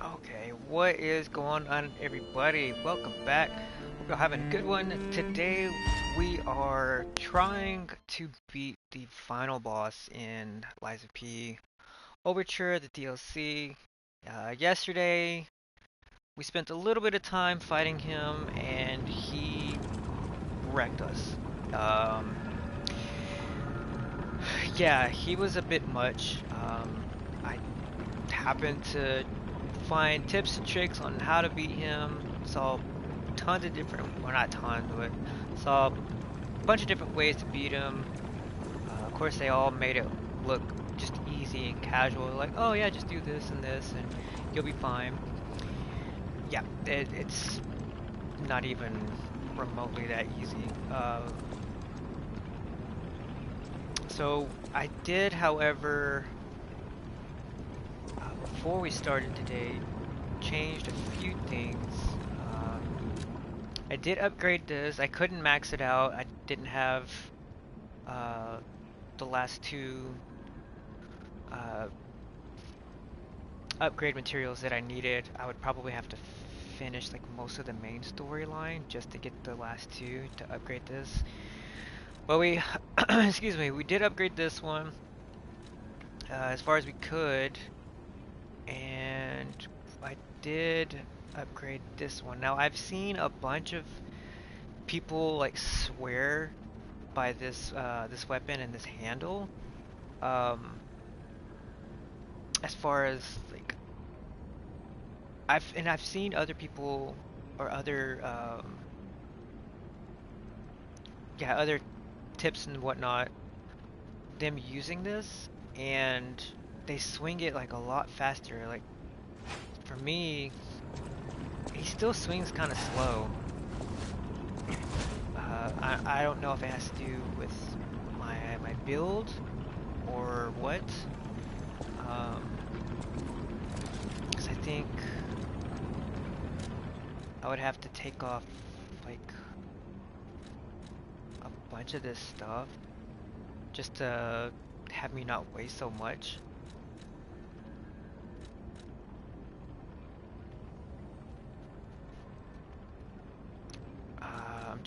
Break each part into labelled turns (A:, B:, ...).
A: Okay, what is going on, everybody? Welcome back. We're having a good one. Today, we are trying to beat the final boss in Lies of P Overture, the DLC. Yesterday, we spent a little bit of time fighting him, and he wrecked us. Um, yeah, he was a bit much. I happened to find tips and tricks on how to beat him. Saw tons of different, well, not tons, but saw a bunch of different ways to beat him. Of course, they all made it look just easy and casual. Like, oh yeah, just do this and this, and you'll be fine. Yeah, it's not even remotely that easy. So I did, however, before we started today, changed a few things. I did upgrade this. I couldn't max it out. I didn't have uh, the last two uh, upgrade materials that I needed. I would probably have to finish like most of the main storyline just to get the last two to upgrade this. But we, excuse me, we did upgrade this one as far as we could, and I did upgrade this one. Now I've seen a bunch of people like swear by this weapon and this handle. Um, as far as like I've seen other people or other yeah, other tips and whatnot, them using this, and they swing it like a lot faster. Like for me, he still swings kind of slow. I don't know if it has to do with my build or what. 'Cause I think I would have to take off like a bunch of this stuff just to have me not waste so much.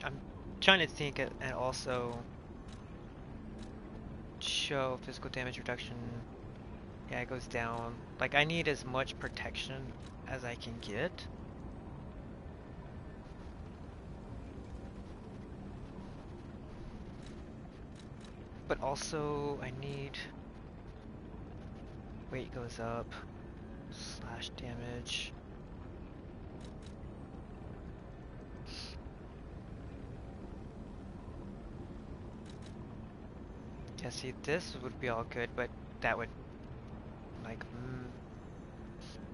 A: I'm trying to think and also show physical damage reduction. Yeah, it goes down. Like I need as much protection as I can get. But also I need weight goes up, slash damage. Yeah, see, this would be all good, but that would like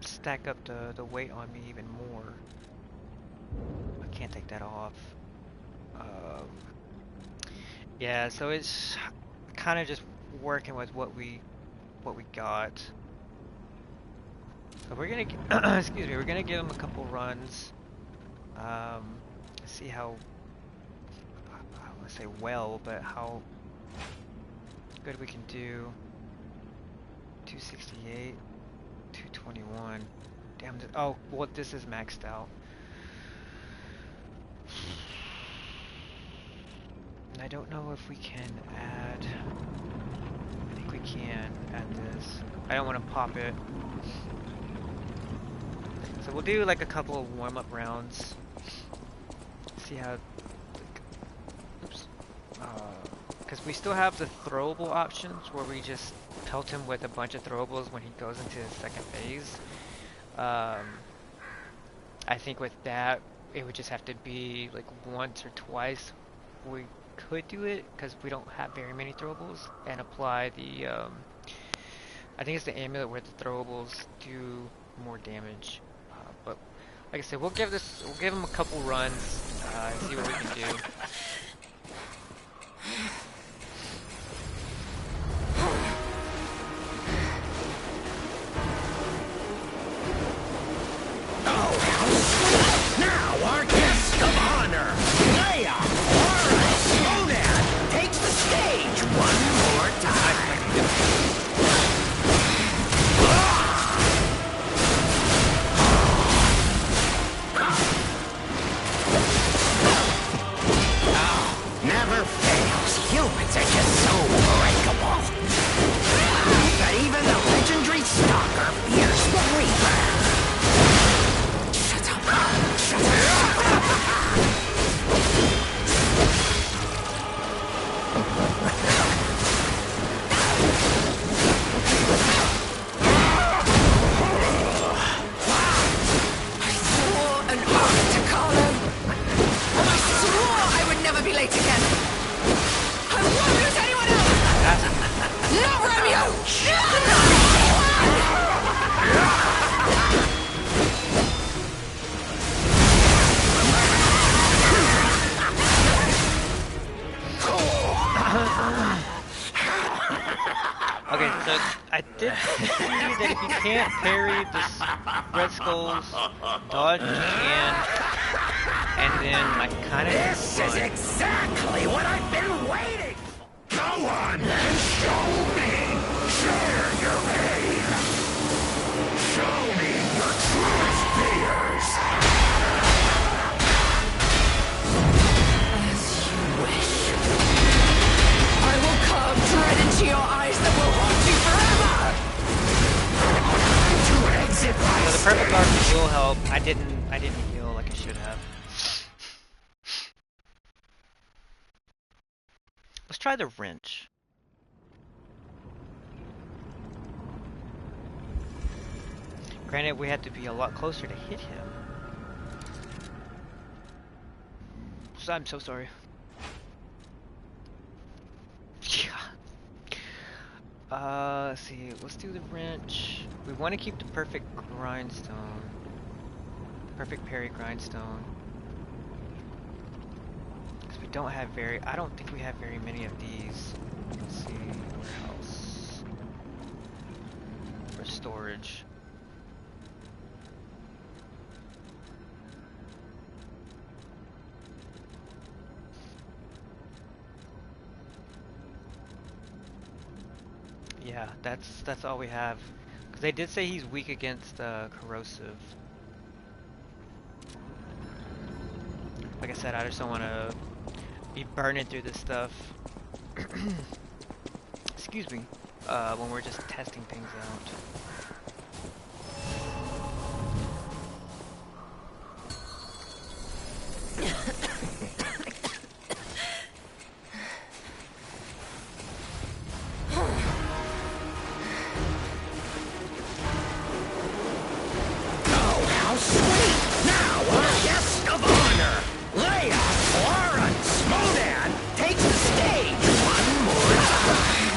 A: stack up the weight on me even more. I can't take that off. Um, yeah, so it's kind of just working with what we got. So we're gonna excuse me, we're gonna give him a couple runs. See how I don't want to say well, but how good we can do. 268, 221. Damn. Oh, well, this is maxed out. And I don't know if we can add. I think we can add this. I don't want to pop it. So we'll do like a couple of warm-up rounds. See how. Oops. Because we still have the throwable options where we just pelt him with a bunch of throwables when he goes into his second phase. I think with that, it would just have to be like once or twice we could do it because we don't have very many throwables, and apply the I think it's the amulet where the throwables do more damage. But like I said, we'll give him a couple runs and see what we can do.
B: Now our guest of honor, Leia Oran takes the stage one more time. Never fails. Humans are just so breakable. But even the legendary Stalker fears the Reaper. Late again. I won't lose anyone else. Not Romeo.
A: Okay, so I did see that if you can't parry this Red Skull's dodge, you can. And then I kind of.
B: This is exactly what I've been waiting for. Go on and show me. Share your pain. Show me your truest fears. As you wish. I will carve dread into your eyes that will haunt you forever. To exit my
A: So the perfect guard will help. I didn't heal like I should have. Let's try the wrench. Granted, we had to be a lot closer to hit him. So I'm so sorry. Let's see. Let's do the wrench. We want to keep the perfect grindstone. Perfect parry grindstone. We don't have I don't think we have very many of these. Let's see, warehouse. For storage. Yeah, that's all we have. Because they did say he's weak against corrosive. Like I said, I just don't want to be burning through this stuff. Excuse me. When we're just testing things out.
B: Oh, how sweet! Now our guest of honor, Leia Oran takes the stage one more time.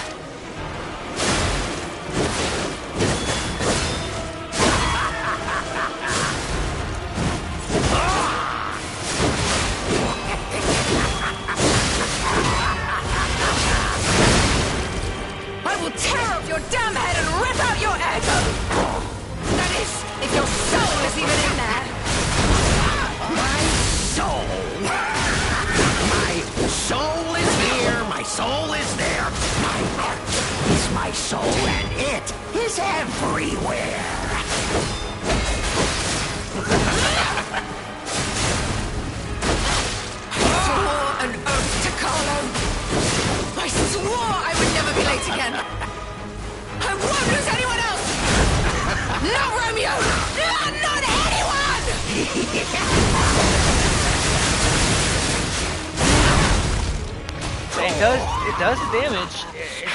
A: it does the damage. It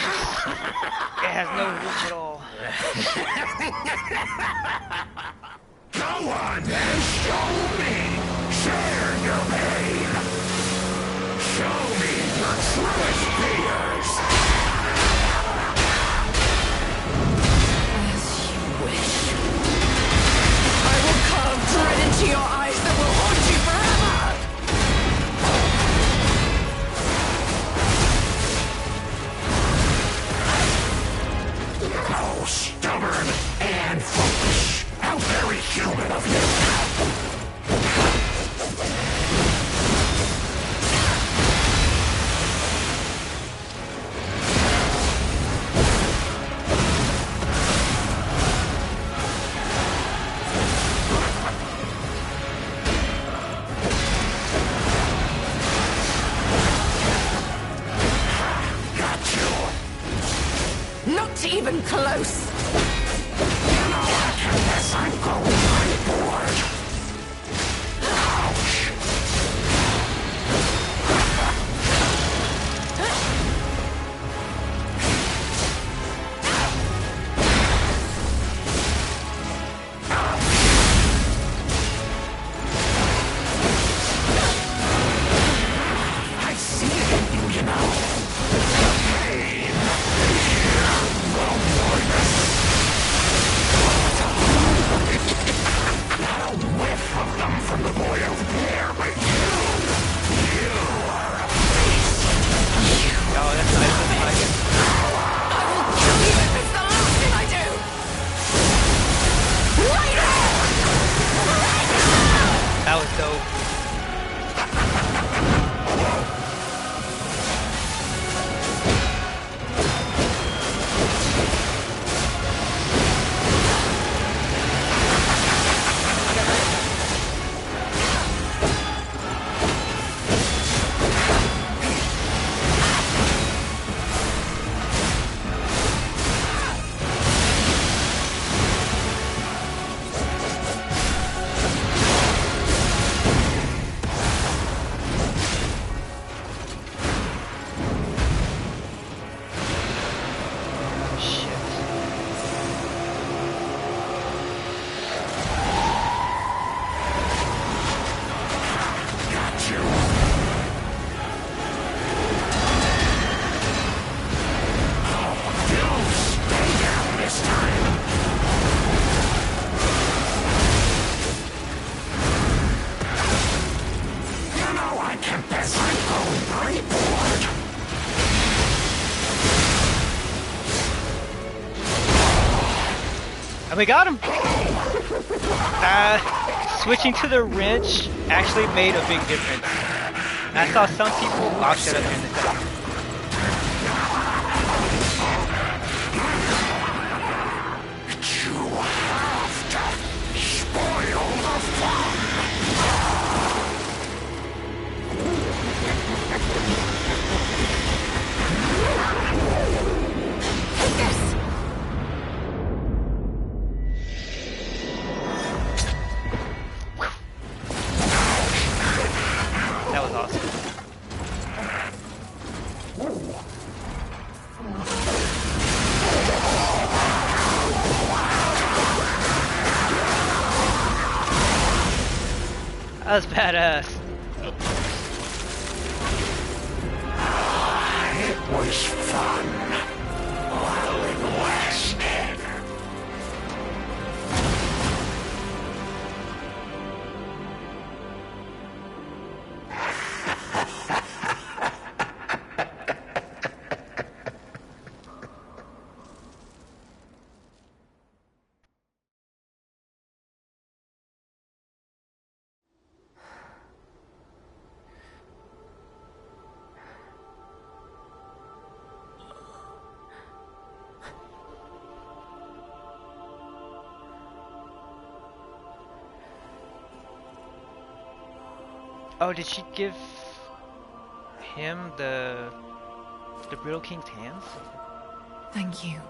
A: has no reach at all.
B: Go on then, show me! Share your pain! Show me your truest fears!
C: As you wish. I will carve dread into your eyes that will haunt you forever!
B: Oh, stubborn and foolish! How very human of you!
C: Not even close!
B: Yes, I'm going pretty bored. Ouch! I see it in you, you know. Pain, fear, loneliness. Not a whiff of them from the boy over there, but you are a beast.
A: Oh, that's nice. That's nice.
C: I will kill you if it's the last thing I do! Right now!
A: That was dope.
B: Got you. You stay down this time. You know, I confess I'm going pretty bored.
A: And we got him! Switching to the wrench actually made a big difference. And I saw some people... Oh, shut up here in a second.
B: You have to spoil the fun.
C: Take this!
A: That was awesome. That was badass.
B: It was fun while it lasted.
A: Oh, did she give him the Brutal King's hands?
C: Thank you.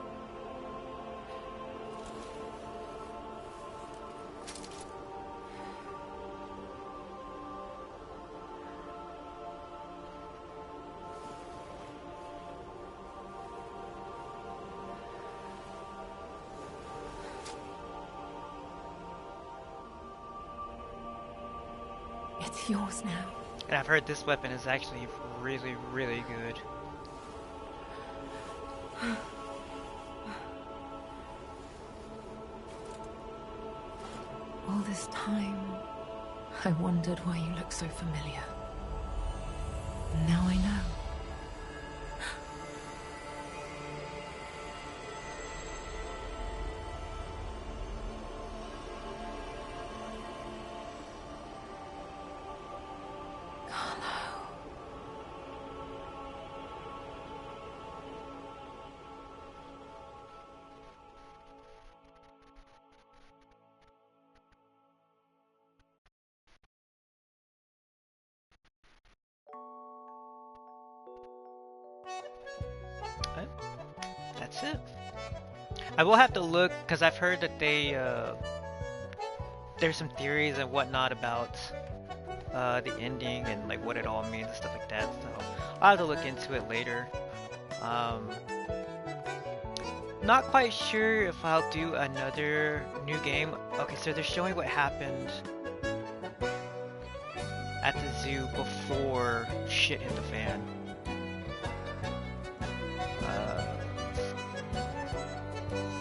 C: It's yours now.
A: And I've heard this weapon is actually really, really good.
C: All this time, I wondered why you look so familiar. Now I know.
A: That's it. I will have to look because I've heard that there's some theories and whatnot about the ending and like what it all means and stuff like that. So I'll have to look into it later. Um, Not quite sure if I'll do another new game. Okay, so they're showing what happened at the zoo before shit hit the fan.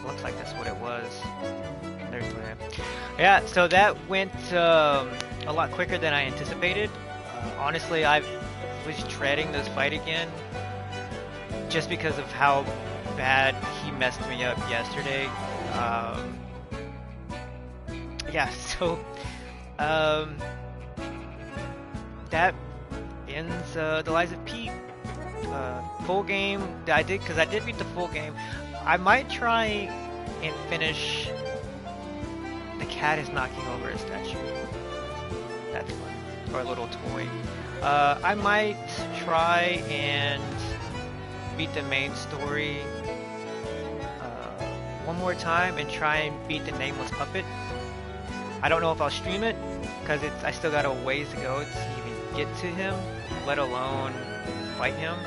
A: Looks like that's what it was. There's the... Yeah, so that went a lot quicker than I anticipated. Honestly, I was dreading this fight again just because of how bad he messed me up yesterday. Yeah, so that ends the Lies of P full game. I did because I did beat the full game. I might try and finish. The cat is knocking over a statue. That's fun. Or a little toy. I might try and beat the main story one more time and try and beat the Nameless Puppet. I don't know if I'll stream it because I still got a ways to go to even get to him, let alone fight him.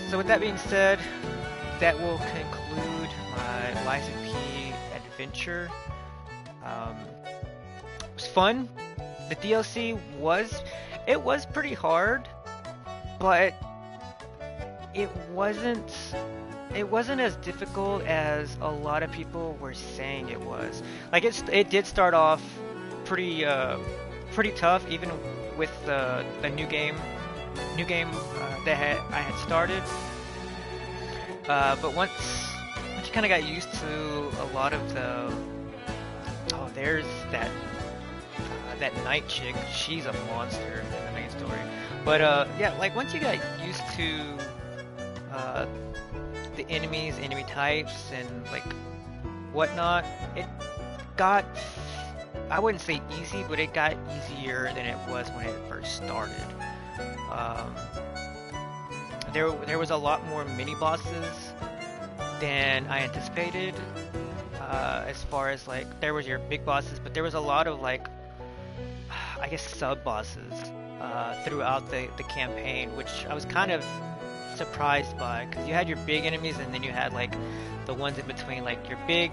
A: So with that being said, that will conclude my Lies of P adventure. It was fun. The DLC was pretty hard, but it wasn't as difficult as a lot of people were saying it was. Like it did start off pretty tough, even with the new game that I had started. But once you kind of got used to a lot of the there's that night chick, she's a monster in the main story. But yeah, like once you got used to the enemy types and like whatnot, it got, I wouldn't say easy, but it got easier than it was when it first started. There was a lot more mini bosses than I anticipated. As far as like, there was your big bosses, but there was a lot of like, I guess sub bosses throughout the campaign, which I was kind of surprised by, because you had your big enemies and then you had like the ones in between, like your big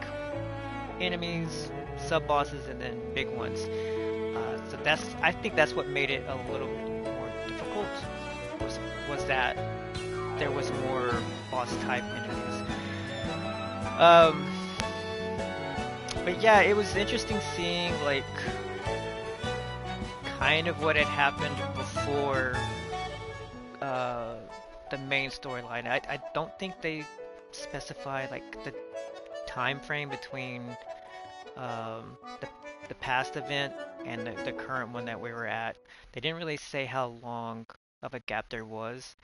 A: enemies, sub bosses, and then big ones. So I think that's what made it a little bit more difficult, was that there was more boss type enemies. But yeah, it was interesting seeing like kind of what had happened before the main storyline. I don't think they specify like the time frame between the past event and the current one that we were at. They didn't really say how long of a gap there was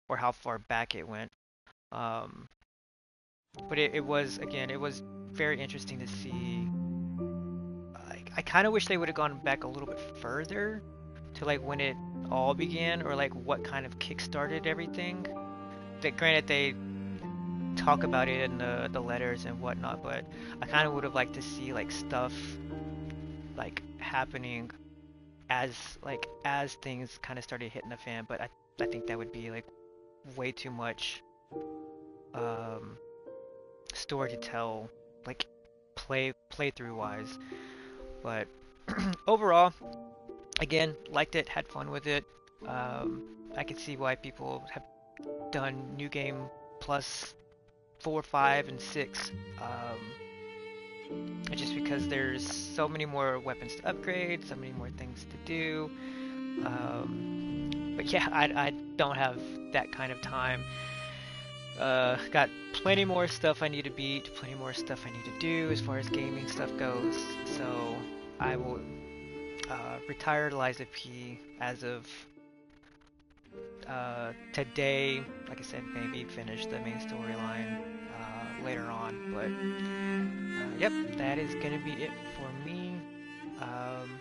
A: or how far back it went. But it was, again, it was very interesting to see. I kind of wish they would have gone back a little bit further to like when it all began, or like what kind of kick-started everything. That granted, they talk about it in the letters and whatnot, but I kind of would have liked to see like stuff like happening as things kind of started hitting the fan. But I think that would be like way too much story to tell, like playthrough wise. But Overall, again, liked it, had fun with it. I can see why people have done New Game Plus 4, 5, and 6. Just because there's so many more weapons to upgrade, so many more things to do. But yeah, I don't have that kind of time. Got plenty more stuff I need to beat, plenty more stuff I need to do as far as gaming stuff goes. So I will retire Liza P as of today. Like I said, maybe finish the main storyline later on. But yep, that is gonna be it for me. Um,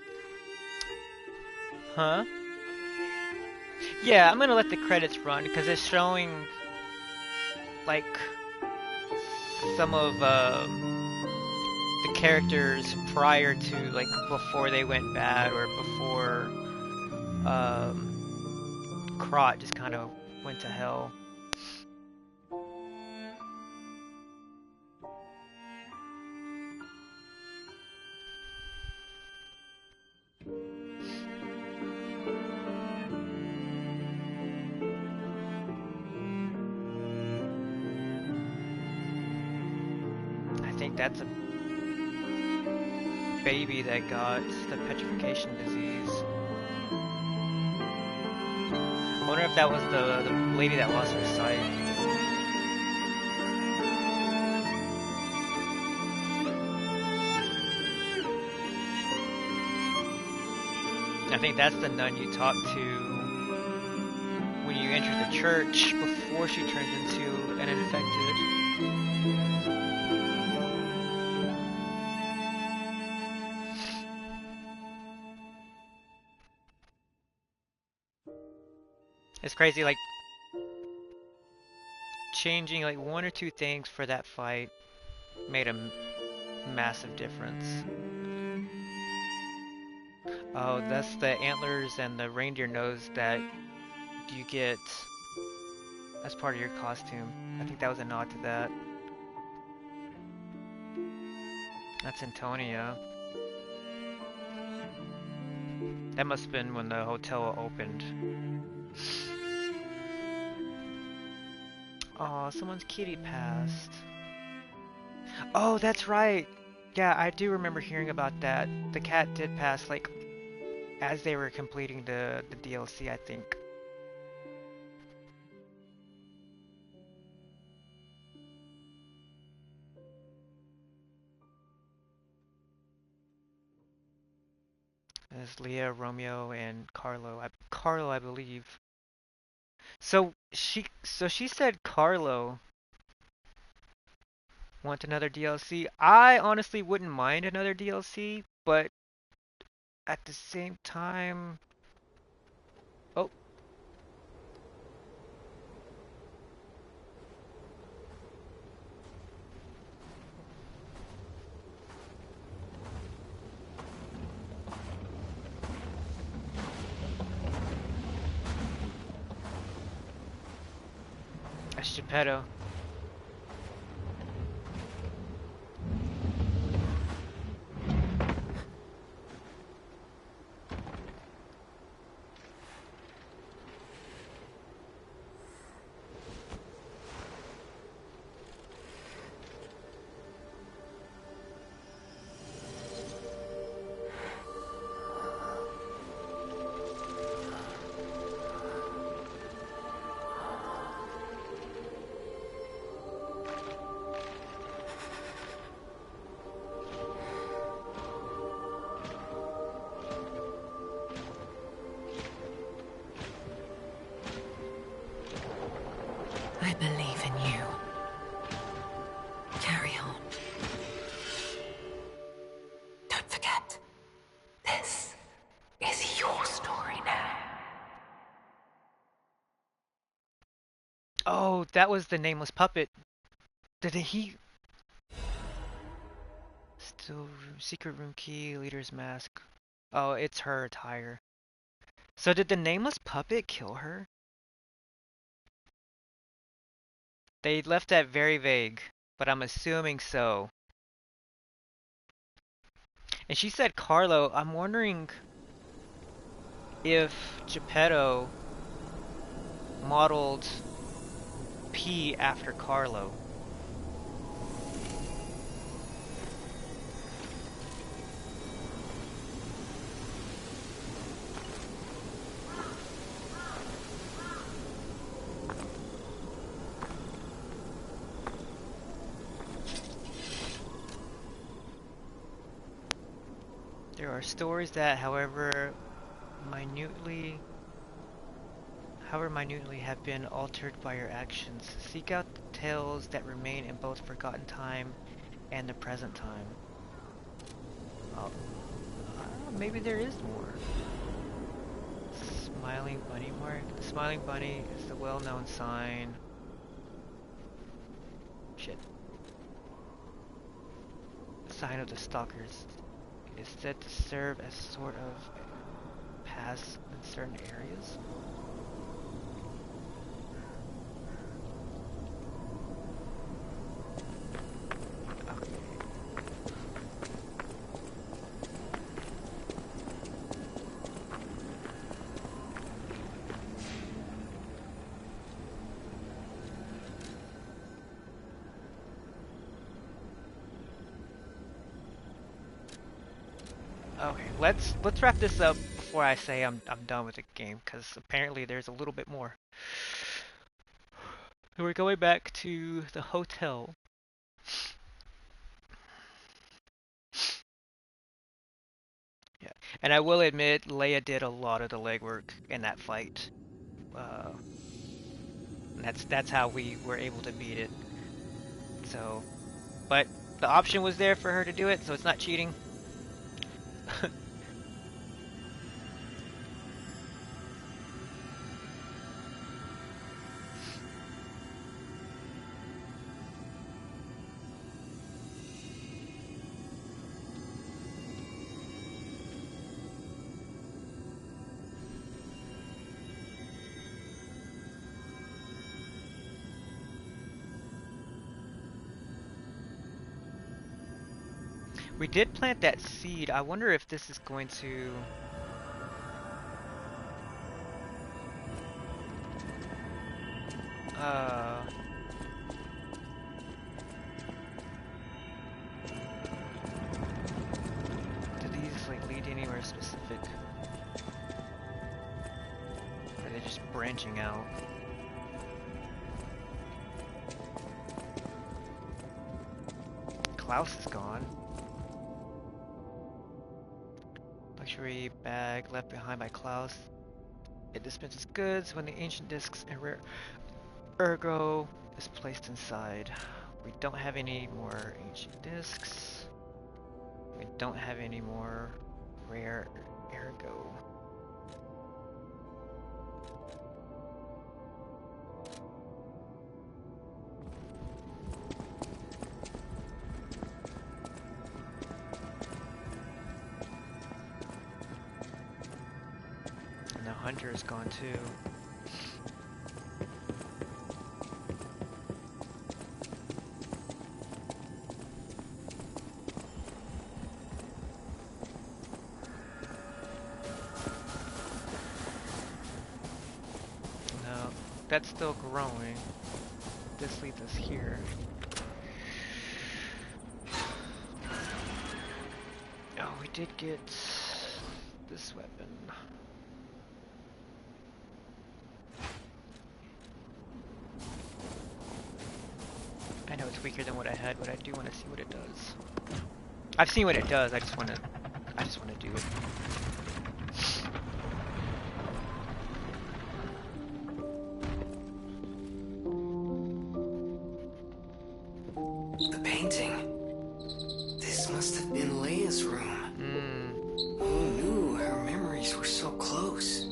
A: huh? Yeah, I'm gonna let the credits run because it's showing like some of the characters prior to like before they went bad or before Krot just kind of went to hell. I think that's a baby that got the petrification disease. I wonder if that was the lady that lost her sight. I think that's the nun you talk to when you enter the church before she turns into an infected. It's crazy, like changing like one or two things for that fight made a massive difference. Oh, that's the antlers and the reindeer nose that you get as part of your costume. I think that was a nod to that. That's Antonia. That must have been when the hotel opened. Oh, someone's kitty passed. Oh, that's right. Yeah, I do remember hearing about that. The cat did pass, like, as they were completing the DLC, I think. There's Leah, Romeo, and Carlo. Carlo, I believe. So she said Carlo want another DLC. I honestly wouldn't mind another DLC, but at the same time, oh, that's Geppetto.
C: I believe in you. Carry on. Don't forget, this is your story now.
A: Oh, that was the nameless puppet. Did he? Still room, secret room key, leader's mask. Oh, it's her attire. So did the nameless puppet kill her? They left that very vague, but I'm assuming so. And she said Carlo. I'm wondering if Geppetto modeled P after Carlo. There are stories that, however minutely have been altered by your actions. Seek out the tales that remain in both forgotten time and the present time. Oh, maybe there is more. Smiling bunny mark. The smiling bunny is the well-known sign. Shit. Sign of the stalkers. It is said to serve as sort of pass in certain areas. Okay, let's wrap this up before I say I'm done with the game, because apparently there's a little bit more. So we're going back to the hotel. Yeah, and I will admit Leia did a lot of the legwork in that fight. Uh, and that's how we were able to beat it. So, but the option was there for her to do it, so it's not cheating. We did plant that seed. I wonder if this is going to... do these like lead anywhere specific? Or are they just branching out? Klaus is gone. Luxury bag left behind by Klaus. It dispenses goods when the ancient discs and rare ergo is placed inside. We don't have any more ancient discs. We don't have any more rare ergo. And the hunter is gone too. No, that's still growing. This leads us here. Oh, we did get this weapon. I know it's weaker than what I had, but I do want to see what it does. I've seen what it does. I just want to do it.
C: The painting. This must have been Leia's room. Who knew her memories were so close?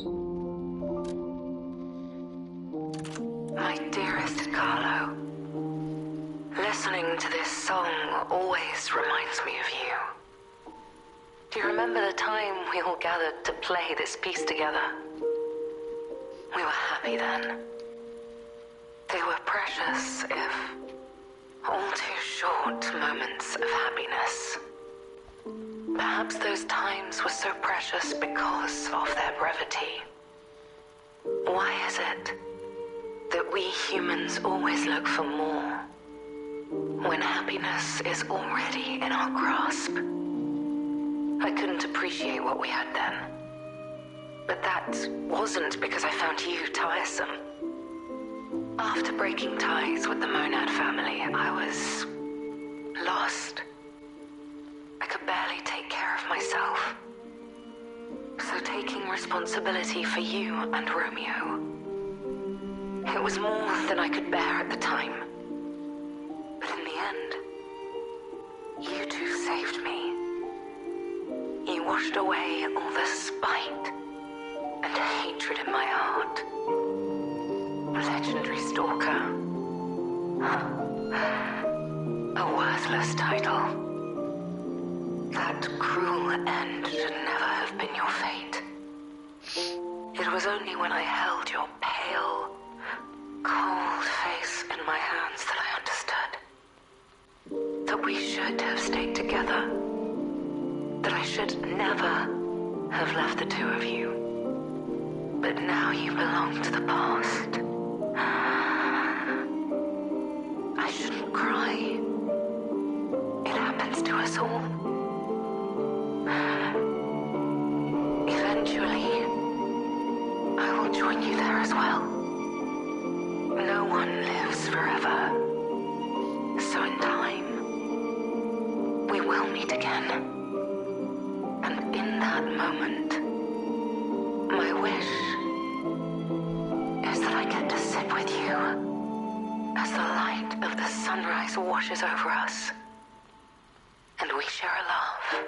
D: My dearest Carlo, listening to this song always reminds me of you. Do you remember the time we all gathered to play this piece together? We were happy then. They were precious, if all too short moments of happiness. Perhaps Perhaps those times were so precious because of their brevity. Why is it that we humans always look for more when happiness is already in our grasp? I couldn't appreciate what we had then. But that wasn't because I found you tiresome. After breaking ties with the Monad family, I was lost. I could barely take care of myself. So taking responsibility for you and Romeo, it was more than I could bear at the time. But in the end, you two saved me. You washed away all the spite and hatred in my heart. Legendary stalker. A worthless title. That cruel end should never have been your fate. It was only when I held your pale, cold face in my hands that I understood that we should have stayed together. That I should never have left the two of you. But now you belong to the past. I shouldn't cry. It happens to us all. Eventually, I will join you there as well. No one lives forever. So in time, we will meet again. And in that moment, my wish is that I get to sit with you as the light of the sunrise washes over us, and we share a laugh.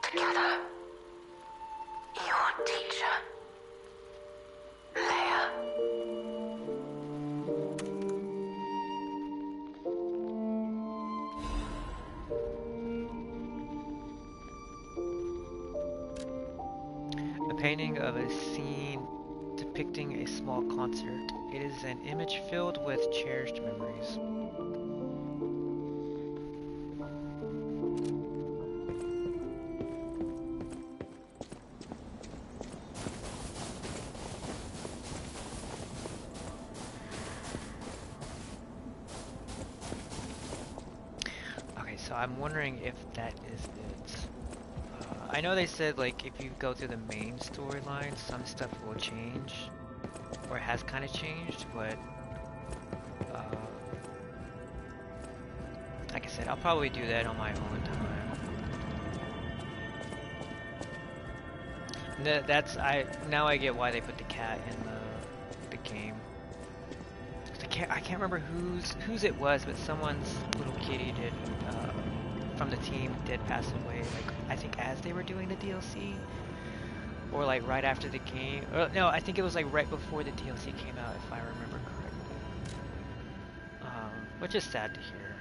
D: Together, your teacher, Leia.
A: A painting of a scene depicting a small concert. It is an image filled with cherished memories. Okay, so I'm wondering if that is it. I know they said, like, if you go through the main storyline, some stuff will change, or has kind of changed, but like I said, I'll probably do that on my own time. Now I get why they put the cat in the game. I can't remember whose it was, but someone's little kitty did from the team did pass away. Like, I think as they were doing the DLC, or like right after the game. Or, no, I think it was like right before the DLC came out, if I remember correctly. Which is sad to hear.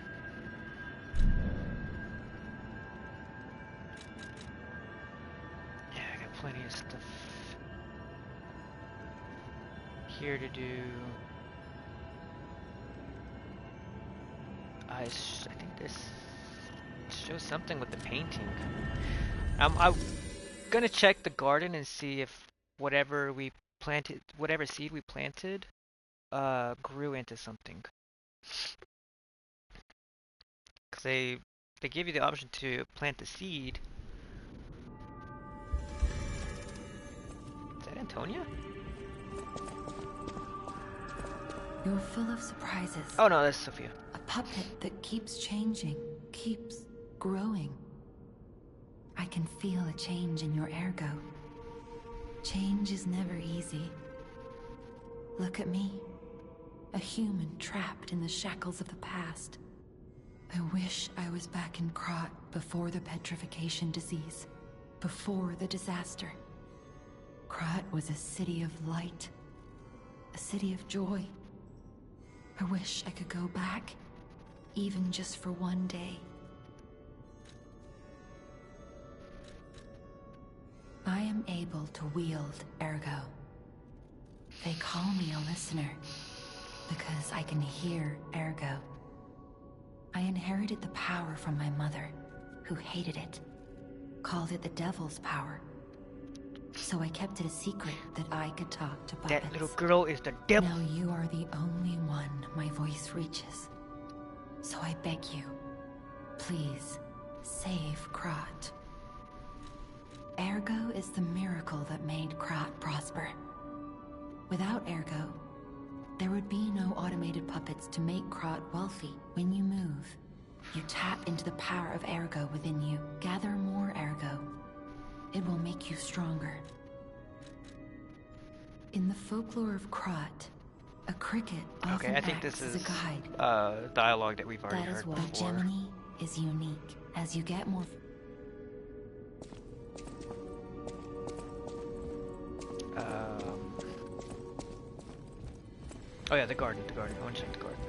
A: Yeah, I got plenty of stuff here to do. I think this shows something with the painting. I'm gonna check the garden and see if whatever seed we planted, grew into something. Cause they give you the option to plant the seed. Is that Antonia?
E: You're full of surprises.
A: Oh no, that's Sophia.
E: A puppet that keeps changing, keeps growing. I can feel a change in your ergo. Change is never easy. Look at me. A human trapped in the shackles of the past. I wish I was back in Krat before the petrification disease. Before the disaster. Krat was a city of light. A city of joy. I wish I could go back, even just for one day. I am able to wield ergo. They call me a listener, because I can hear ergo. I inherited the power from my mother, who hated it, called it the devil's power. So I kept it a secret that I could talk to puppets.
A: That little girl is the devil.
E: Now you are the only one my voice reaches. So I beg you, please, save Krat. Ergo is the miracle that made Krat prosper. Without Ergo, there would be no automated puppets to make Krat wealthy. When you move, you tap into the power of Ergo within you. Gather more Ergo. It will make you stronger. In the folklore of Krat, a cricket often
A: I think
E: acts
A: this
E: as
A: is
E: a guide.
A: dialogue that we've already
E: That is
A: heard
E: why
A: before.
E: Gemini is unique. As you get more...
A: Oh yeah, the garden. I want to check the garden.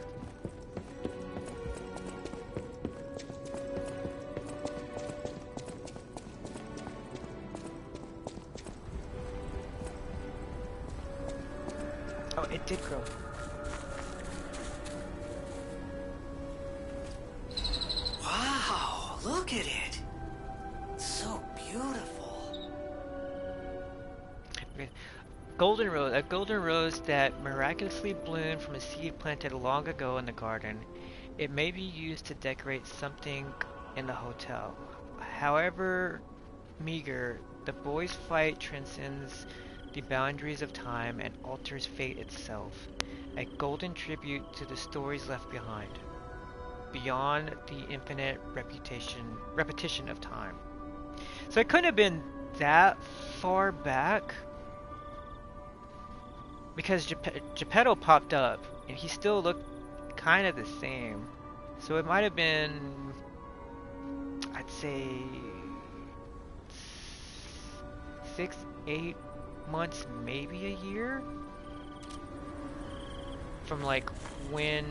A: Oh, it did grow.
C: Wow, look at it. So beautiful.
A: Okay. Golden rose, a golden rose that miraculously bloomed from a seed planted long ago in the garden. It may be used to decorate something in the hotel. However meager, the boy's fight transcends the boundaries of time and alters fate itself. A golden tribute to the stories left behind, beyond the infinite repetition of time. So it couldn't have been that far back, because Geppetto popped up and he still looked kind of the same. So it might have been, I'd say, 6, 8 months, maybe a year, from like when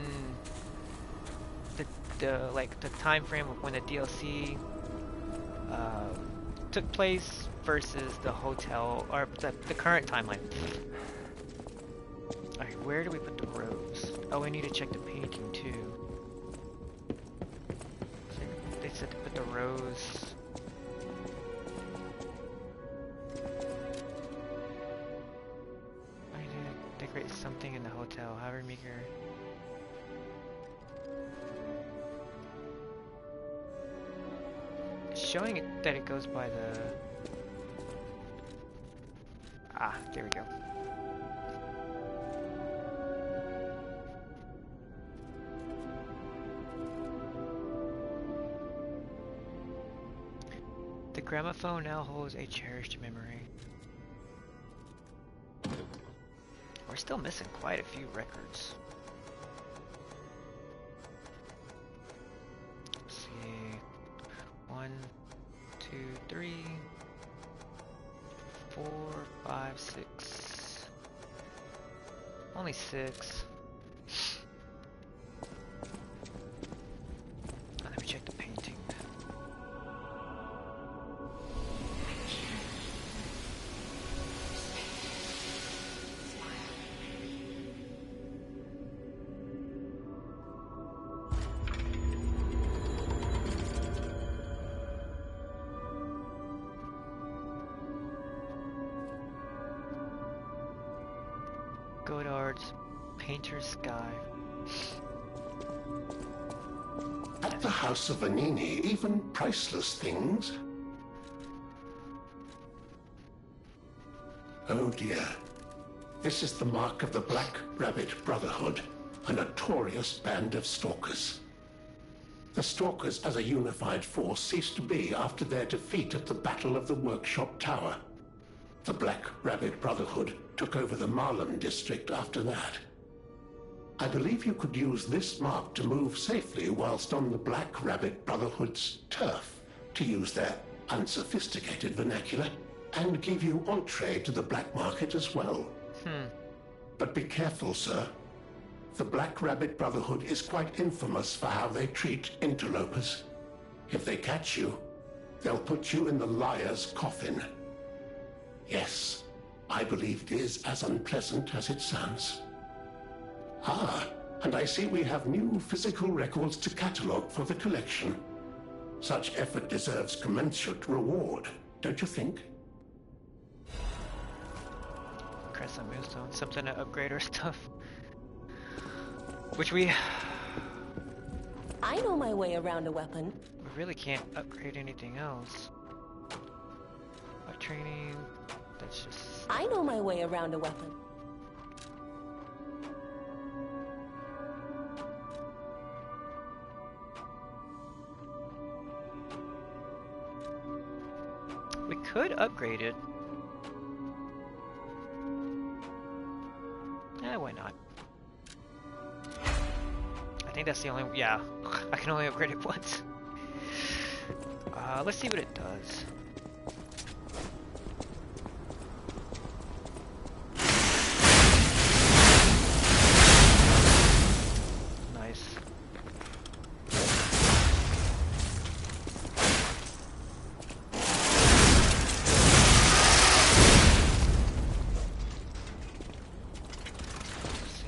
A: the time frame of when the DLC took place versus the hotel, or the current timeline. Alright, where do we put the rose? Oh, we need to check the painting too. They said to put the rose. I need to decorate something in the hotel, however meager. It's showing it that it goes by the... Ah, there we go. The gramophone now holds a cherished memory. We're still missing quite a few records. Let's see. 1, 2, 3, 4, 5, 6. Only 6. Let me check the painting. Godard's Painter's Sky.
B: At the House of Vanini, even priceless things. Oh dear. This is the mark of the Black Rabbit Brotherhood, a notorious band of stalkers. The stalkers as a unified force ceased to be after their defeat at the Battle of the Workshop Tower. The Black Rabbit Brotherhood took over the Marlem district after that. I believe you could use this mark to move safely whilst on the Black Rabbit Brotherhood's turf, to use their unsophisticated vernacular, and give you entree to the black market as well. But be careful, sir. The Black Rabbit Brotherhood is quite infamous for how they treat interlopers. If they catch you, they'll put you in the liar's coffin. Yes, I believe it is as unpleasant as it sounds. Ah, and I see we have new physical records to catalogue for the collection. Such effort deserves commensurate reward, don't you think?
A: Crescent Moonstone, something to upgrade our stuff. Which we
F: I know my way around a weapon.
A: really can't upgrade anything else. Like training, that's just...
F: I know my way around a weapon.
A: We could upgrade it. Why not? I think that's the only... yeah, I can only upgrade it once. Let's see what it does. Nice.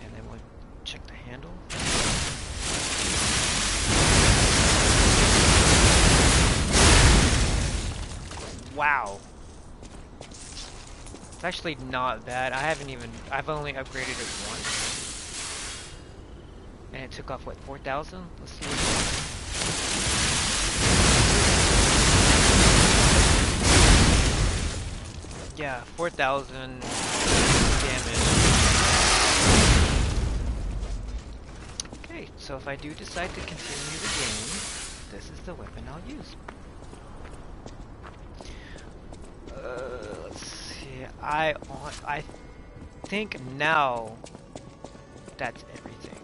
A: And then we'll check the handle. Wow. It's actually not bad. I've only upgraded it once. And it took off, what, 4,000? Let's see what... yeah, 4,000 damage. Okay, so if I do decide to continue the game, this is the weapon I'll use. Let's see. I think now that's everything.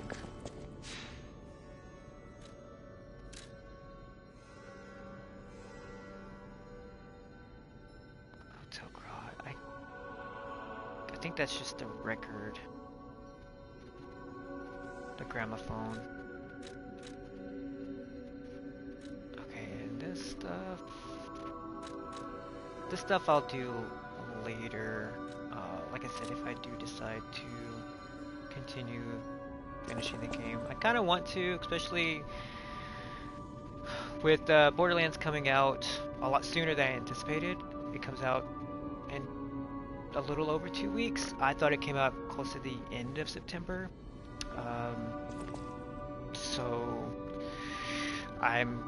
A: Hotel Grot. I think that's just the record. The gramophone. Okay, and this stuff. This stuff I'll do later. Like I said, if I do decide to continue finishing the game. I kind of want to, especially with Borderlands coming out a lot sooner than I anticipated. It comes out in a little over 2 weeks. I thought it came out close to the end of September. So I'm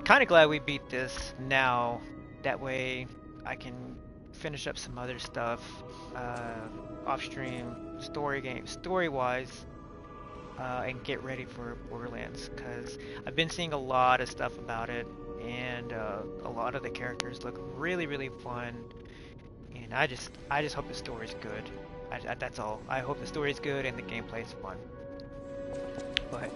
A: kind of glad we beat this now. That way I can finish up some other stuff off stream, story-wise, and get ready for Borderlands, because I've been seeing a lot of stuff about it, and a lot of the characters look really fun, and I just hope the story's good. That's all. I hope the story's good and the gameplay's fun. But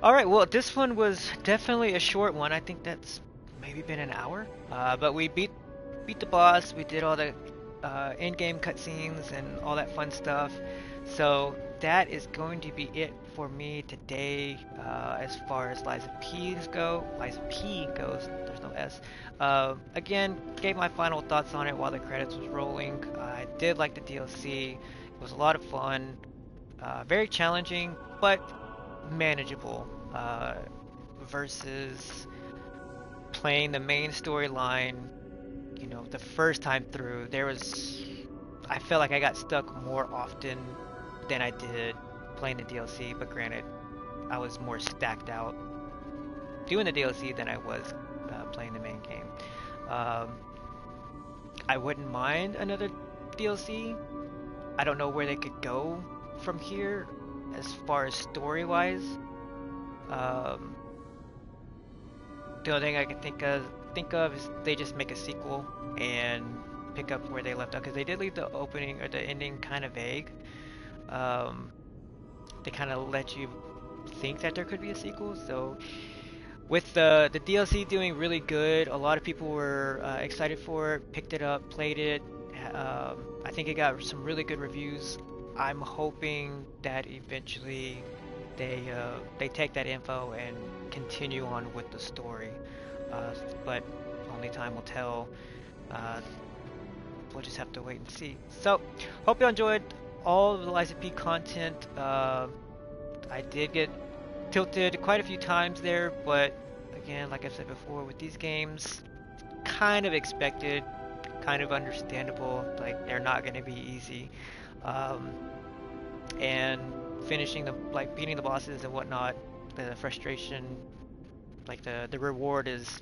A: alright, well, this one was definitely a short one. I think that's maybe been an hour, but we beat the boss. We did all the in-game cutscenes and all that fun stuff. So that is going to be it for me today, as far as Liza P goes. There's no S. Again, gave my final thoughts on it while the credits was rolling. I did like the DLC. It was a lot of fun. Very challenging, but manageable. Versus playing the main storyline, you know, the first time through, I felt like I got stuck more often than I did playing the DLC, but granted, I was more stacked out doing the DLC than I was playing the main game. I wouldn't mind another DLC. I don't know where they could go from here as far as story-wise. The only thing I can think of is they just make a sequel and pick up where they left off, because they did leave the opening or the ending kind of vague. They kind of let you think that there could be a sequel. So with the DLC doing really good, a lot of people were excited for it, picked it up, played it. I think it got some really good reviews. I'm hoping that eventually they take that info and continue on with the story, but only time will tell. We'll just have to wait and see. So, hope you enjoyed all of the Liza P content. I did get tilted quite a few times there, but again, like I've said before, with these games, kind of expected, kind of understandable. Like they're not going to be easy, and finishing the beating the bosses and whatnot, the frustration, like the reward is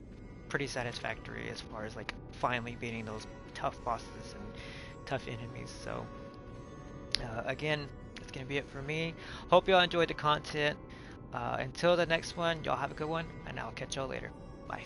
A: pretty satisfactory as far as like finally beating those tough bosses and tough enemies. So again, that's gonna be it for me. Hope y'all enjoyed the content. Until the next one, y'all have a good one, and I'll catch y'all later. Bye.